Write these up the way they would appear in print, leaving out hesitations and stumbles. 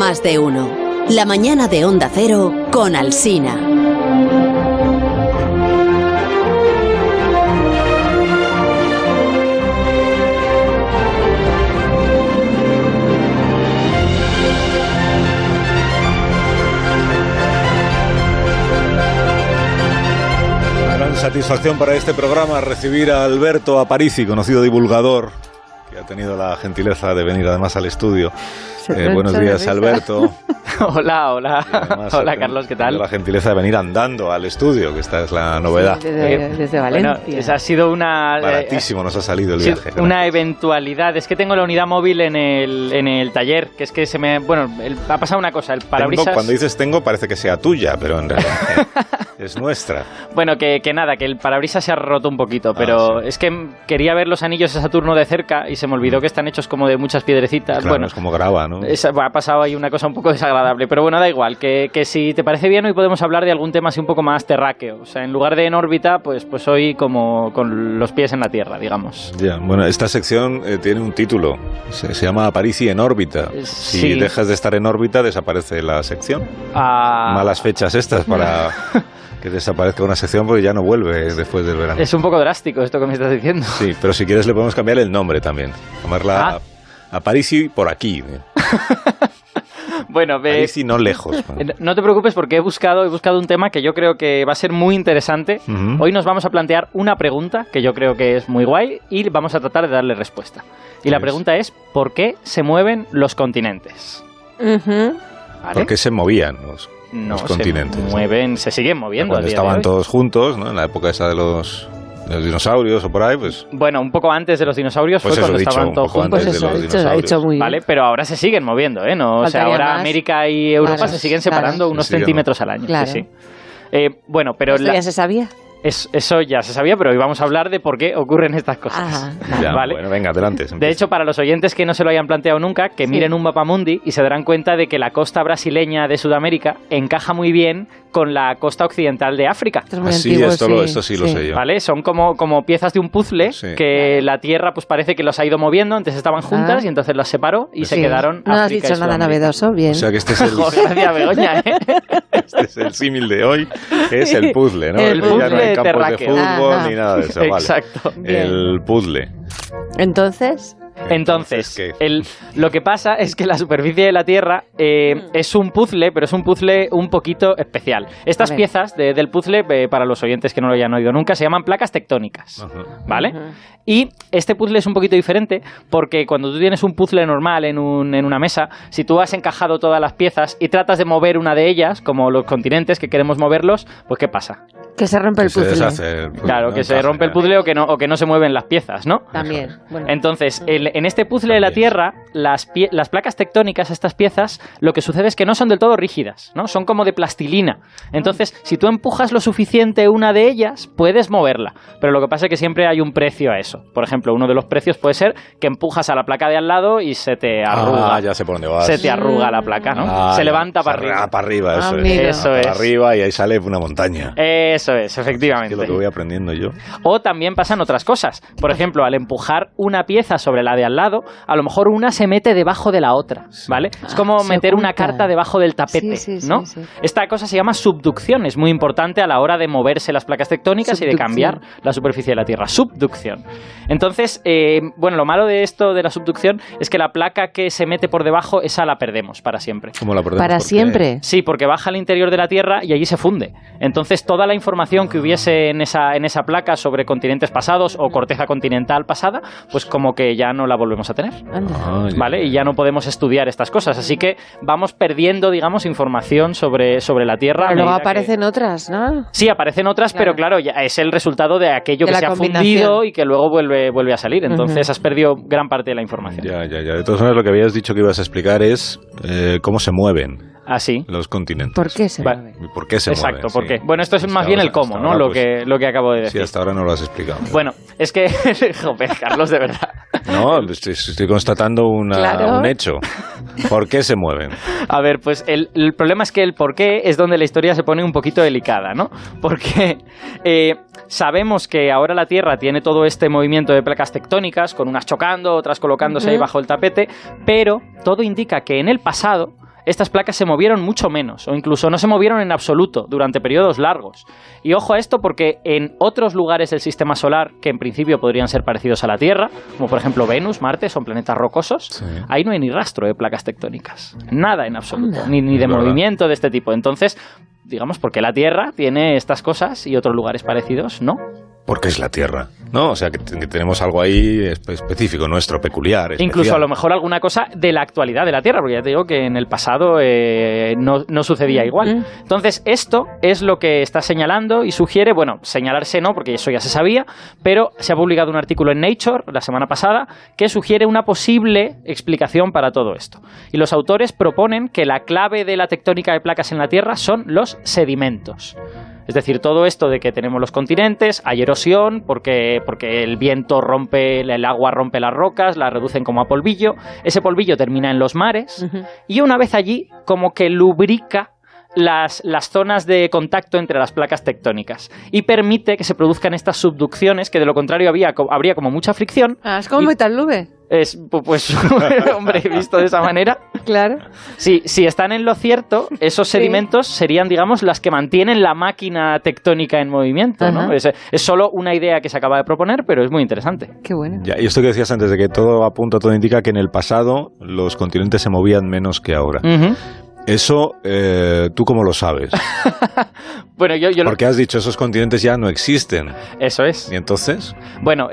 Más de uno. La mañana de Onda Cero con Alsina. Satisfacción para este programa recibir a Alberto Aparici, conocido divulgador, que ha tenido la gentileza de venir además al estudio. Buenos días, Alberto. Hola. Hola, Carlos, ¿qué tal? La gentileza de venir andando al estudio, que esta es la novedad. Sí, desde Valencia. Bueno, esa ha sido una... Baratísimo nos ha salido el viaje. Una eventualidad. Es que tengo la unidad móvil en el taller, que es que se me... Bueno, ha pasado una cosa, el parabrisas... Cuando dices tengo, parece que sea tuya, pero en realidad es nuestra. Bueno, que nada, que el parabrisas se ha roto un poquito, pero sí. Es que quería ver los anillos de Saturno de cerca y se me olvidó que están hechos como de muchas piedrecitas. Claro, bueno, es como grava, ¿no? Ha pasado ahí una cosa un poco desagradable, pero bueno, da igual, que si te parece bien hoy podemos hablar de algún tema así un poco más terráqueo, o sea, en lugar de en órbita, pues hoy como con los pies en la Tierra, digamos. Ya, bueno, esta sección tiene un título, se llama Aparici en órbita. Si Sí. dejas de estar en órbita, desaparece la sección. Malas fechas estas para que desaparezca una sección porque ya no vuelve después del verano. Es un poco drástico esto que me estás diciendo. Sí, pero si quieres le podemos cambiar el nombre también, llamarla Aparici por aquí. Bueno, Aparici no lejos. No te preocupes porque he buscado un tema que yo creo que va a ser muy interesante. Uh-huh. Hoy nos vamos a plantear una pregunta que yo creo que es muy guay y vamos a tratar de darle respuesta. Y la pregunta es, ¿por qué se mueven los continentes? Uh-huh. ¿Vale? ¿Por qué se movían los continentes? Se siguen moviendo. Cuando estaban todos juntos, ¿no? En la época esa de los dinosaurios o por ahí, pues... Bueno, un poco antes de los dinosaurios pues fue cuando estaban todos juntos. Pues eso ha hecho muy bien. Vale, pero ahora se siguen moviendo, ¿eh? No, o sea, ahora más. América y Europa se siguen separando unos centímetros al año. Claro. Sí. Bueno, pero... ¿Esto ya se sabía? Eso ya se sabía, pero hoy vamos a hablar de por qué ocurren estas cosas. Ya, ¿vale? Bueno, venga, adelante. De hecho, para los oyentes que no se lo hayan planteado nunca, que miren un mapamundi y se darán cuenta de que la costa brasileña de Sudamérica encaja muy bien con la costa occidental de África. Esto es muy antiguo, esto sí lo sé yo. ¿Vale? Son como piezas de un puzzle que la Tierra pues parece que los ha ido moviendo, antes estaban juntas y entonces las separó y se quedaron No África has dicho y nada Sudamérica. novedoso, bien. O sea que este es el... Gracias, Begoña, ¿eh? Este es el símil de hoy, que es el puzzle, ¿no? El Ya no hay puzzle campos de terráqueo. fútbol ni nada de eso, vale. Exacto. El puzzle. Entonces, lo que pasa es que la superficie de la Tierra es un puzzle, pero es un puzzle un poquito especial. Estas piezas del puzzle, para los oyentes que no lo hayan oído nunca, se llaman placas tectónicas, ¿vale? Y este puzzle es un poquito diferente porque cuando tú tienes un puzzle normal en una mesa, si tú has encajado todas las piezas y tratas de mover una de ellas, como los continentes que queremos moverlos, pues ¿qué pasa? que se rompe el puzzle. Se deshace el puzzle. Claro, que se rompe el puzzle o que no se mueven las piezas, ¿no? También. Bueno. Entonces, en este puzzle de la Tierra, las placas tectónicas, estas piezas, lo que sucede es que no son del todo rígidas, ¿no? Son como de plastilina. Entonces, si tú empujas lo suficiente una de ellas, puedes moverla. Pero lo que pasa es que siempre hay un precio a eso. Por ejemplo, uno de los precios puede ser que empujas a la placa de al lado y se te arruga. Ah, ya sé por dónde vas. Se te arruga la placa, ¿no? Se levanta para arriba. Ah, para arriba, eso Amigo. es. Eso es. Para arriba y ahí sale una montaña. Eso es, efectivamente. Es lo que voy aprendiendo yo. O también pasan otras cosas. Por ejemplo, al empujar una pieza sobre la de al lado, a lo mejor una se mete debajo de la otra, ¿vale? Es como meter una carta debajo del tapete, ¿no? Sí. Esta cosa se llama subducción. Es muy importante a la hora de moverse las placas tectónicas y de cambiar la superficie de la Tierra. Subducción. Entonces, bueno, lo malo de esto de la subducción es que la placa que se mete por debajo, esa la perdemos para siempre. ¿Cómo la perdemos? ¿Para siempre? Sí, porque baja al interior de la Tierra y allí se funde. Entonces, toda la información que hubiese en esa placa sobre continentes pasados o corteza continental pasada, pues como que ya no la volvemos a tener. ¿Vale? Y ya no podemos estudiar estas cosas. Así que vamos perdiendo, digamos, información sobre la Tierra. Pero luego aparecen otras, ¿no? Sí, aparecen otras, pero claro, ya es el resultado de aquello De que la se ha combinación. fundido y que luego vuelve a salir. Entonces has perdido gran parte de la información. Ya. De todas maneras, lo que habías dicho que ibas a explicar es cómo se mueven Así. los continentes. ¿Por qué se Vale. mueven? ¿Por qué se mueven? Exacto, ¿por qué? Sí. Bueno, esto es más bien el cómo, ¿no? Lo que acabo de decir. Sí, hasta ahora no lo has explicado. Bueno, es que... Joder, Carlos, de verdad. No, estoy constatando un hecho. ¿Por qué se mueven? A ver, pues el problema es que el por qué es donde la historia se pone un poquito delicada, ¿no? Porque sabemos que ahora la Tierra tiene todo este movimiento de placas tectónicas, con unas chocando, otras colocándose ahí bajo el tapete, pero todo indica que en el pasado estas placas se movieron mucho menos, o incluso no se movieron en absoluto durante periodos largos. Y ojo a esto porque en otros lugares del sistema solar, que en principio podrían ser parecidos a la Tierra, como por ejemplo Venus, Marte, son planetas rocosos, sí, ahí no hay ni rastro de placas tectónicas. Nada en absoluto, ni de movimiento de este tipo. Entonces, digamos, ¿por qué la Tierra tiene estas cosas y otros lugares parecidos no? Porque es la Tierra, ¿no? O sea, que tenemos algo ahí específico, nuestro, peculiar, especial. Incluso a lo mejor alguna cosa de la actualidad de la Tierra, porque ya te digo que en el pasado no sucedía igual. Entonces, esto es lo que está señalando y sugiere, bueno, señalarse no, porque eso ya se sabía, pero se ha publicado un artículo en Nature la semana pasada que sugiere una posible explicación para todo esto. Y los autores proponen que la clave de la tectónica de placas en la Tierra son los sedimentos. Es decir, todo esto de que tenemos los continentes, hay erosión, porque el viento rompe, el agua rompe las rocas, las reducen como a polvillo, ese polvillo termina en los mares, y una vez allí, como que lubrica las zonas de contacto entre las placas tectónicas y permite que se produzcan estas subducciones, que de lo contrario habría como mucha fricción. Ah, es como metal nube. Pues, hombre, visto de esa manera. Claro. Si están en lo cierto, esos sedimentos serían, digamos, las que mantienen la máquina tectónica en movimiento, ¿no? Es solo una idea que se acaba de proponer, pero es muy interesante. Qué bueno. Ya, y esto que decías antes, de que todo apunta, todo indica que en el pasado los continentes se movían menos que ahora. Eso, ¿tú cómo lo sabes? Bueno, porque has dicho, esos continentes ya no existen. Eso es. ¿Y entonces? Bueno,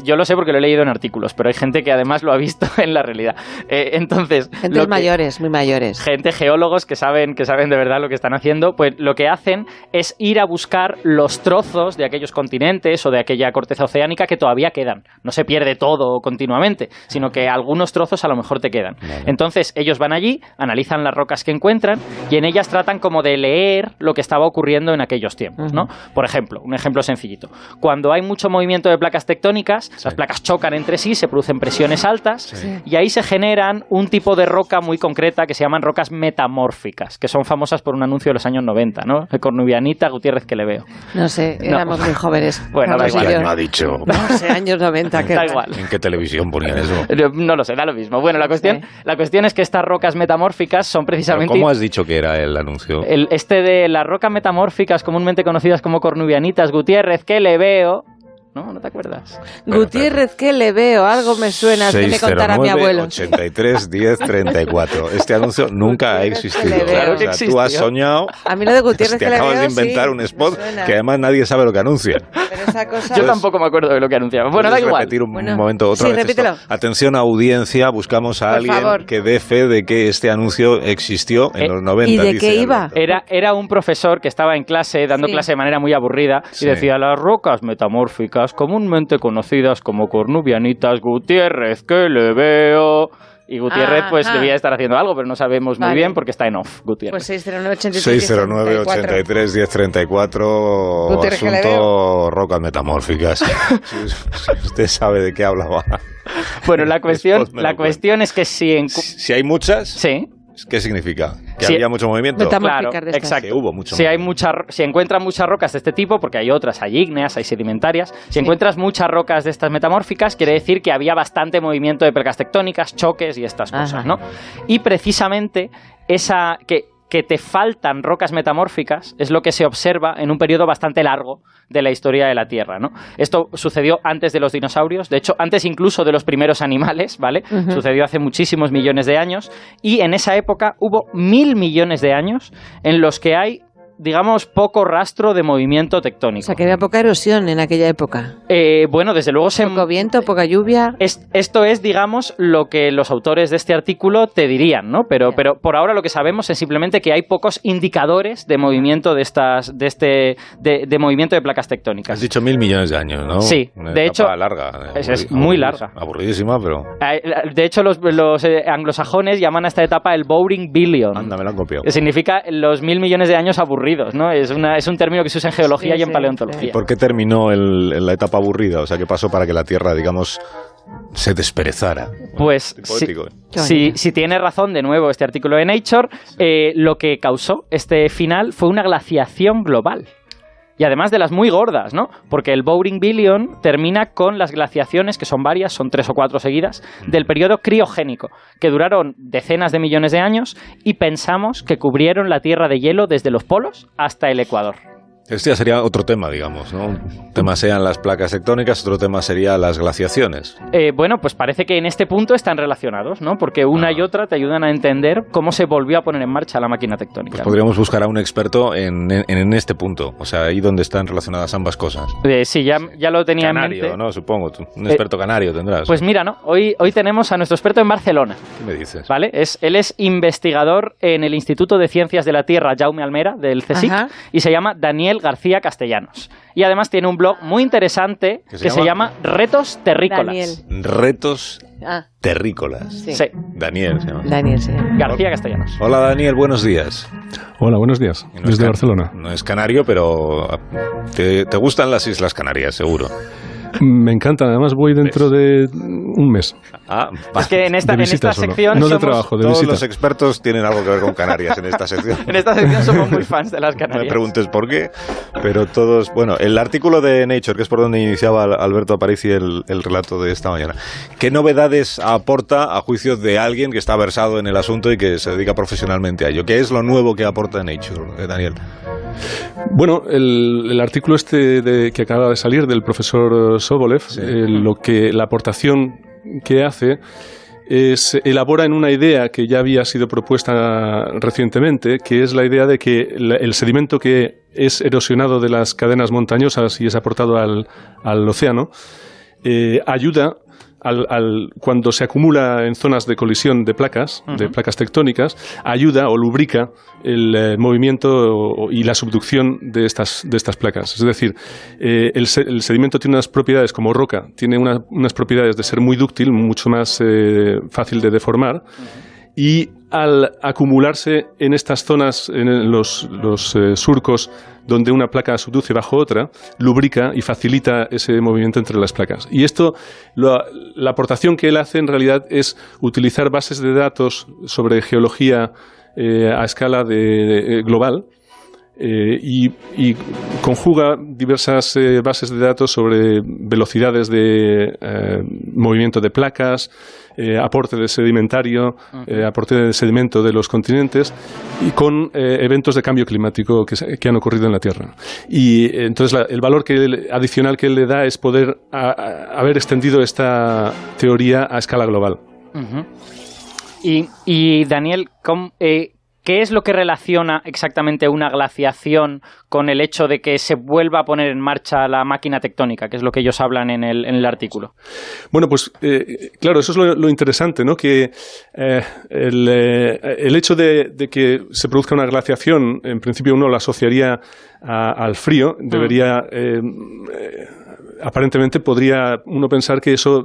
yo lo sé porque lo he leído en artículos, pero hay gente que además lo ha visto en la realidad. Entonces, gente mayores, muy mayores. Gente, geólogos que saben de verdad lo que están haciendo, pues lo que hacen es ir a buscar los trozos de aquellos continentes o de aquella corteza oceánica que todavía quedan. No se pierde todo continuamente, sino que algunos trozos a lo mejor te quedan. Vale. Entonces, ellos van allí, analizan las rocas que encuentran y en ellas tratan como de leer lo que estaba ocurriendo en aquellos tiempos, ¿no? Por ejemplo, un ejemplo sencillito. Cuando hay mucho movimiento de placas tectónicas, las placas chocan entre sí, se producen presiones altas y ahí se generan un tipo de roca muy concreta que se llaman rocas metamórficas, que son famosas por un anuncio de los años 90, ¿no? Cornubianita, Gutiérrez, que le veo. No sé, éramos muy jóvenes. Bueno, da igual. ¿Quién me ha dicho? No sé, años 90. Da igual. ¿En qué televisión ponían eso? No lo sé, da lo mismo. Bueno, la cuestión es que estas rocas metamórficas son precisamente... ¿Cómo has dicho que era el anuncio? De las rocas metamórficas comúnmente conocidas como cornubianitas, Gutiérrez, que le veo... ¿No te acuerdas? Gutiérrez, que le veo, algo me suena, que me contara mi abuelo. 83 10 34. Este anuncio nunca ha existido. Claro que existió. Tú has soñado. A mí lo de Gutiérrez te que le veo, acabas de inventar un spot que además nadie sabe lo que anuncia. Pero esa cosa... Yo tampoco me acuerdo de lo que anunciaba. Bueno, da igual. Repetir un momento otra vez repítelo. Esto. Atención, audiencia, buscamos a alguien que dé fe de que este anuncio existió en los 90. ¿Y de qué iba? Era un profesor que estaba en clase, dando clase de manera muy aburrida, y decía, las rocas metamórficas comúnmente conocidas como cornubianitas, Gutiérrez, que le veo... Y Gutiérrez debía estar haciendo algo, pero no sabemos muy bien porque está en off, Gutiérrez. Pues 609-83-1034. Asunto rocas metamórficas. Si usted sabe de qué hablaba. Bueno, la cuestión es que si hay muchas... Sí. ¿Qué significa? ¿Que había mucho movimiento? Claro, exacto. Que hubo mucho movimiento. Si encuentran muchas rocas de este tipo, porque hay otras, hay ígneas, hay sedimentarias, si encuentras muchas rocas de estas metamórficas, quiere decir que había bastante movimiento de placas tectónicas, choques y estas cosas, ¿no? Y precisamente que te faltan rocas metamórficas es lo que se observa en un periodo bastante largo de la historia de la Tierra, ¿no? Esto sucedió antes de los dinosaurios, de hecho, antes incluso de los primeros animales, ¿vale? Sucedió hace muchísimos millones de años y en esa época hubo 1.000 millones de años en los que hay, digamos, poco rastro de movimiento tectónico. O sea, que había poca erosión en aquella época. Bueno, desde luego... Poco viento, poca lluvia... Esto es, digamos, lo que los autores de este artículo te dirían, ¿no? Pero por ahora lo que sabemos es simplemente que hay pocos indicadores de movimiento de movimiento de placas tectónicas. Has dicho 1.000 millones de años, ¿no? Sí, de hecho... larga. Es muy larga. Aburridísima, pero... De hecho, los anglosajones llaman a esta etapa el Boring Billion. Anda, me lo han copiado. Que significa los 1.000 millones de años aburridos, ¿no? Es un término que se usa en geología y en paleontología. ¿Y por qué terminó la etapa aburrida? O sea, ¿qué pasó para que la Tierra, digamos, se desperezara? Pues si tiene razón, de nuevo, este artículo de Nature, lo que causó este final fue una glaciación global. y además de las muy gordas, ¿no? Porque el Bowring Billion termina con las glaciaciones, que son varias, son 3 o 4 seguidas, del periodo criogénico, que duraron decenas de millones de años y pensamos que cubrieron la Tierra de hielo desde los polos hasta el Ecuador. Este ya sería otro tema, digamos, ¿no? Un tema serían las placas tectónicas, otro tema sería las glaciaciones. Bueno, pues parece que en este punto están relacionados, ¿no? Porque una y otra te ayudan a entender cómo se volvió a poner en marcha la máquina tectónica. Pues podríamos buscar a un experto en este punto, o sea, ahí donde están relacionadas ambas cosas. Sí, ya lo tenía canario, en mente. ¿no? Supongo, un experto canario tendrás. Pues mira, ¿no? Hoy tenemos a nuestro experto en Barcelona. ¿Qué me dices? ¿Vale? Él es investigador en el Instituto de Ciencias de la Tierra Jaume Almera, del CSIC, y se llama Daniel García Castellanos. Y además tiene un blog muy interesante que se llama Retos Terrícolas. Daniel. Retos terrícolas. Sí. Daniel se llama. Daniel, sí. García Castellanos. Hola Daniel, buenos días. Hola, buenos días. Desde Barcelona. No es canario, pero te gustan las Islas Canarias, seguro. Me encanta, además voy dentro de un mes. Es que en esta sección no de trabajo, de todos visita. Los expertos tienen algo que ver con Canarias en esta sección. En esta sección somos muy fans de las Canarias. No me preguntes por qué, pero todos... Bueno, el artículo de Nature, que es por donde iniciaba Alberto Aparici el relato de esta mañana, ¿qué novedades aporta a juicio de alguien que está versado en el asunto y que se dedica profesionalmente a ello? ¿Qué es lo nuevo que aporta Nature, Daniel? Bueno, el artículo que acaba de salir del profesor Sobolev, sí. La aportación que hace es elabora en una idea que ya había sido propuesta recientemente, que es la idea de que el sedimento que es erosionado de las cadenas montañosas y es aportado al océano ayuda cuando se acumula en zonas de colisión de placas tectónicas, ayuda o lubrica el movimiento y la subducción de estas placas. Es decir, el sedimento tiene unas propiedades como roca, tiene unas propiedades de ser muy dúctil, mucho más fácil de deformar, y al acumularse en estas zonas, en los surcos donde una placa subduce bajo otra, lubrica y facilita ese movimiento entre las placas. Y esto, la aportación que él hace en realidad es utilizar bases de datos sobre geología a escala global, y conjuga diversas bases de datos sobre velocidades de movimiento de placas, aporte de sedimentario, aporte de sedimento de los continentes y con eventos de cambio climático que han ocurrido en la Tierra. Y entonces el valor adicional que él le da es poder haber extendido esta teoría a escala global. Y Daniel, ¿qué es lo que relaciona exactamente una glaciación con el hecho de que se vuelva a poner en marcha la máquina tectónica, que es lo que ellos hablan en el artículo? Bueno, pues claro, eso es lo interesante, ¿no? Que el hecho de que se produzca una glaciación, en principio uno la asociaría al frío, debería... aparentemente podría uno pensar que eso...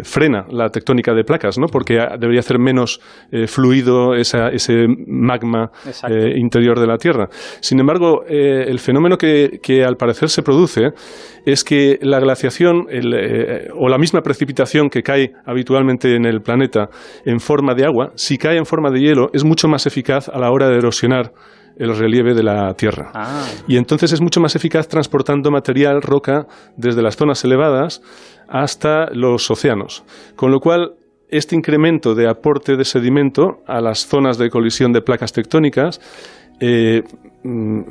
frena la tectónica de placas, ¿no? Porque debería hacer menos fluido ese magma interior de la Tierra. Sin embargo, el fenómeno que al parecer se produce es que la glaciación o la misma precipitación que cae habitualmente en el planeta en forma de agua, si cae en forma de hielo, es mucho más eficaz a la hora de erosionar el relieve de la Tierra. Y entonces es mucho más eficaz transportando material, roca, desde las zonas elevadas hasta los océanos. Con lo cual, este incremento de aporte de sedimento a las zonas de colisión de placas tectónicas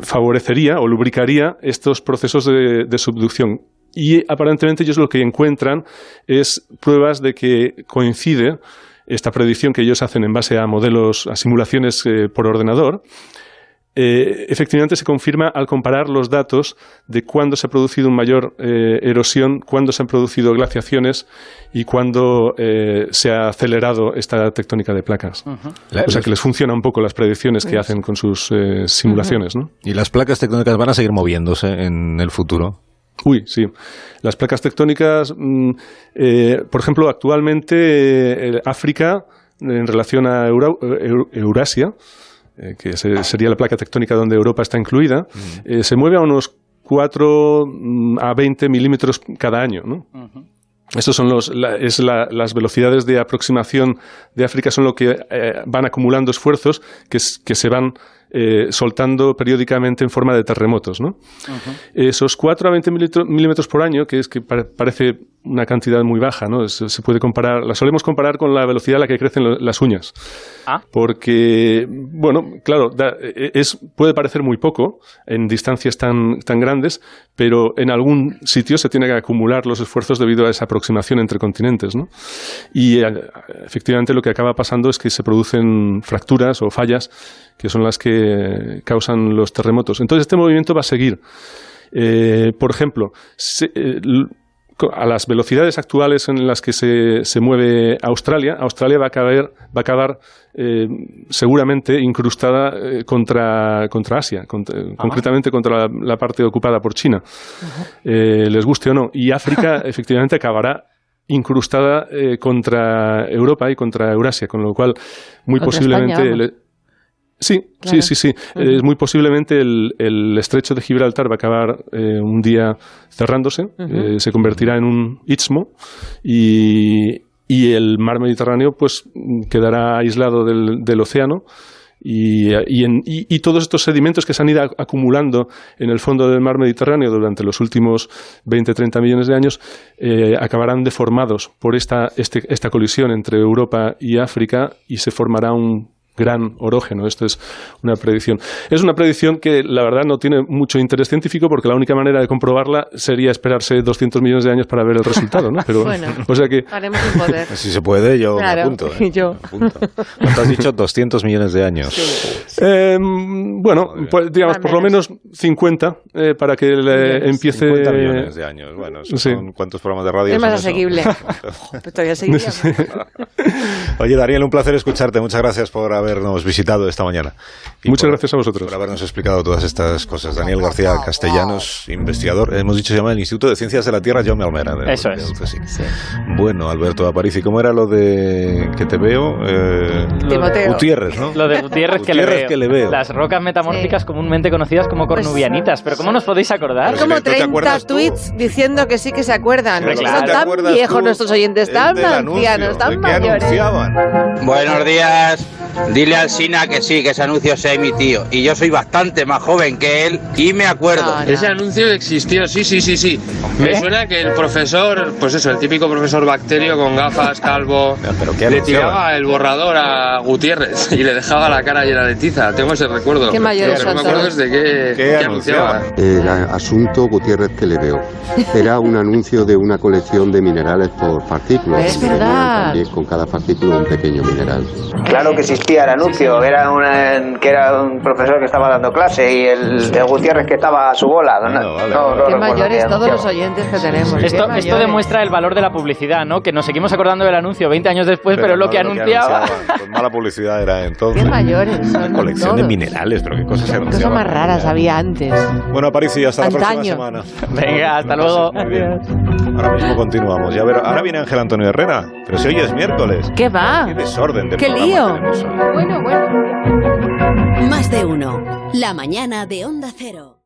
favorecería o lubricaría estos procesos de subducción. Y aparentemente ellos lo que encuentran es pruebas de que coincide esta predicción que ellos hacen en base a modelos, a simulaciones por ordenador. Efectivamente se confirma al comparar los datos de cuándo se ha producido una mayor erosión, cuándo se han producido glaciaciones y cuándo se ha acelerado esta tectónica de placas. O sea que les funciona un poco las predicciones que hacen con sus simulaciones, ¿no? ¿Y las placas tectónicas van a seguir moviéndose en el futuro? Uy, sí. Las placas tectónicas, por ejemplo, actualmente África, en relación a Eurasia, que sería la placa tectónica donde Europa está incluida, se mueve a unos 4 a 20 milímetros cada año, ¿no? Estos son las velocidades de aproximación de África, son lo que van acumulando esfuerzos que se van soltando periódicamente en forma de terremotos, ¿no? Esos 4 a 20 milímetros por año, que parece una cantidad muy baja, ¿no? Se puede comparar, la solemos comparar con la velocidad a la que crecen las uñas. Porque, bueno, claro, puede parecer muy poco en distancias tan grandes, pero en algún sitio se tiene que acumular los esfuerzos debido a esa aproximación entre continentes, ¿no? Y efectivamente lo que acaba pasando es que se producen fracturas o fallas que son las que causan los terremotos. Entonces este movimiento va a seguir. Por ejemplo, a las velocidades actuales en las que se mueve Australia va a acabar seguramente incrustada contra Asia, concretamente contra la parte ocupada por China, les guste o no. Y África efectivamente acabará incrustada contra Europa y contra Eurasia, con lo cual muy posiblemente... Sí. Es muy posiblemente el estrecho de Gibraltar va a acabar un día cerrándose, se convertirá en un istmo y el mar Mediterráneo pues quedará aislado del océano y todos estos sedimentos que se han ido acumulando en el fondo del mar Mediterráneo durante los últimos 20-30 millones de años acabarán deformados por esta colisión entre Europa y África y se formará un gran orógeno. Esto es una predicción. Es una predicción que la verdad no tiene mucho interés científico porque la única manera de comprobarla sería esperarse 200 millones de años para ver el resultado, ¿no? Pero, bueno, o sea que... haremos un poder. Si se puede, yo me apunto. Yo. ¿Cuánto has dicho? 200 millones de años. Sí. Bueno, pues, digamos, por lo menos 50 para que empiece... 50 millones de años. Bueno, son ¿cuántos programas de radio? Es más asequible. Pues todavía seguiríamos. Oye, Daniel, un placer escucharte. Muchas gracias por habernos visitado esta mañana. Muchas gracias a vosotros. Por habernos explicado todas estas cosas. Daniel García Castellanos, investigador, hemos dicho, se llama el Instituto de Ciencias de la Tierra Jaume Almera. Eso es. Sí. Bueno, Alberto Aparici, ¿cómo era lo de que te veo? Gutiérrez, ¿no? Lo de Gutiérrez que le veo. Las rocas metamórficas comúnmente conocidas como cornubianitas. Pero ¿cómo nos podéis acordar? Hay como 30 tweets diciendo que sí que se acuerdan. Son tan viejos nuestros oyentes, tan ancianos, tan mayores. Buenos días. Dile al Sina que sí, que ese anuncio se ha emitido. Y yo soy bastante más joven que él y me acuerdo. No. Ese anuncio existió, sí. Me suena que el profesor, pues eso, el típico profesor Bacterio con gafas, calvo, le tiraba el borrador a Gutiérrez y le dejaba la cara llena de tiza. Tengo ese recuerdo. Qué mayores son. No me acuerdo desde qué anunciaba. El asunto Gutiérrez que le veo. Era un anuncio de una colección de minerales por partículas. Es verdad. También con cada partícula un pequeño mineral. Claro que existía el anuncio, era un profesor que estaba dando clase y el Gutiérrez que estaba a su bola. Qué mayores todos los oyentes que tenemos. Esto demuestra el valor de la publicidad, ¿no? Que nos seguimos acordando del anuncio 20 años después, pero lo que anunciaba. Pues mala publicidad era entonces. Qué mayores son. Una colección de minerales, pero qué cosas se anunciaban. Cosas más raras había antes. Bueno, Aparici, hasta la próxima semana. Venga, hasta luego. Adiós. Ahora mismo continuamos. Ya verá, ahora viene Ángel Antonio Herrera, pero si hoy es miércoles. ¿Qué va? Qué desorden de qué lío. Bueno. Más de uno. La mañana de Onda Cero.